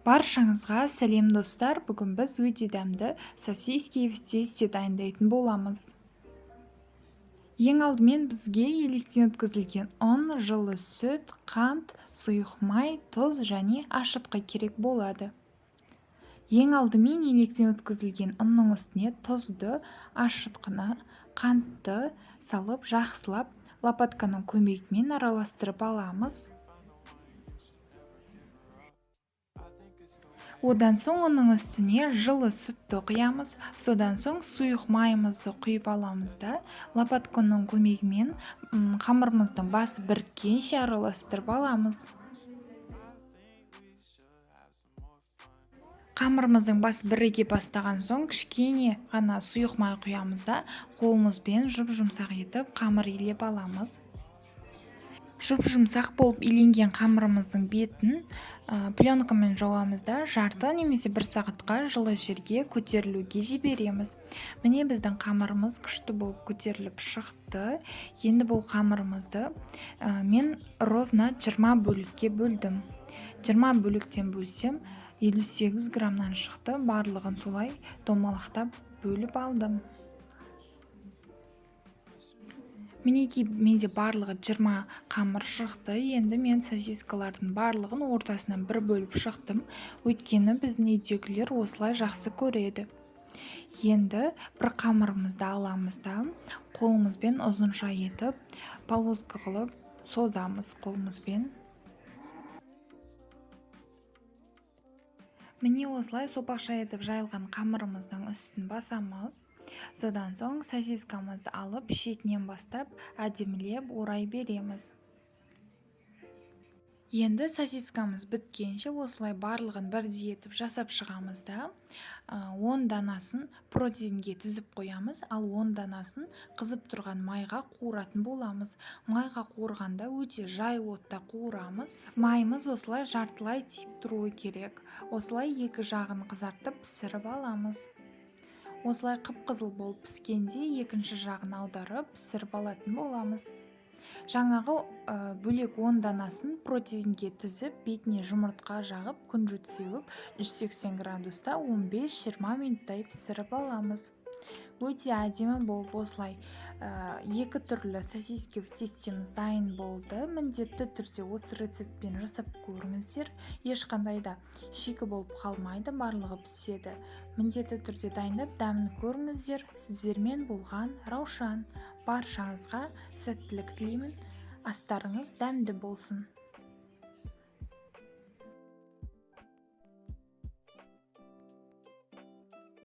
Баршаңызға сәлем достар, бүгін біз өте дәмді сосиски в тесте дайындайтын боламыз. Ең алдымен бізге електен өткізілген ұн, жылы сүт, қант, сұйық май, тұз және ашытқы керек болады. Ең алдымен електен өткізілген ұнның үстіне тұзды, ашытқыны, қантты салып жақсылап лопатканың көмегімен араластырып аламыз. Одан соң оның үстіне жылы сүтті құямыз, содан соң сұйық майымызды құйып аламыз да лопатканың көмегімен қамырымыздың басы біріккенше араластырып аламыз. Қамырымыздың басы біріге бастаған соң кішкене ғана сұйық май құямыз да қолымызбен жұп-жұмсақ етіп қамыр илеп аламыз. Жұп-жұмсақ болып иленген қамырымыздың бетін пленкамен жауамыз да жарты немесе 1 сағатқа жылы жерге көтерілуге жібереміз. Міне біздің қамырымыз күшті болып көтеріліп шықты. Енді бұл қамырымызды мен ровно 20 бөлікке бөлдім. 20 бөліктен бөлсем 58 граммнан шықты. Барлығын солай домалақтап бөліп алдым. Мінекей менде барлығы 20 қамыр шықты. Енді мен сосискалардың барлығын ортасынан бір бөліп шықтым. Өйткені біздің үйдегілер осылай жақсы көреді. Енді бір қамырымызды аламыз да қолымызбен ұзынша етіп полоска қылып созамыз қолымызбен. Міне осылай сопақша етіп жайылған қамырымыздың үстін басамыз. Содан соң сосискамызды алып шетінен бастап әдемілеп орай береміз. Енді сосискамыз біткенше осылай барлығын бірдей етіп жасап шығамыз да 10 данасын протеинге тізіп қоямыз, ал 10 данасын қызып тұрған майға қуыратын боламыз. Майға қуырғанда өте жай отта қуырамыз. Майымыз осылай жартылай тиіп тұруы керек. Осылай екі жағын қызартып пісіріп аламыз. Осылай қып-қызыл болып піскенде екінші жағын аударып пісіріп алатын боламыз. Жаңағы бөлек 10 данасын протеинге тізіп, бетіне жұмыртқа жағып, күнжіт сеуіп, 180 градуста 15-20 минуттай пісіріп аламыз. Өте әдемі болып осылай екі түрлі сосиски в тестеміз дайын болды. Міндетті түрде осы рецептпен жасап көріңіздер. Ешқандай да шикі болып қалмайды, барлығы піседі. Міндетті түрде дайындап дәмін көріңіздер. Сіздермен болған Раушан. Баршаңызға сәттілік тілеймін. Астарыңыз дәмді болсын.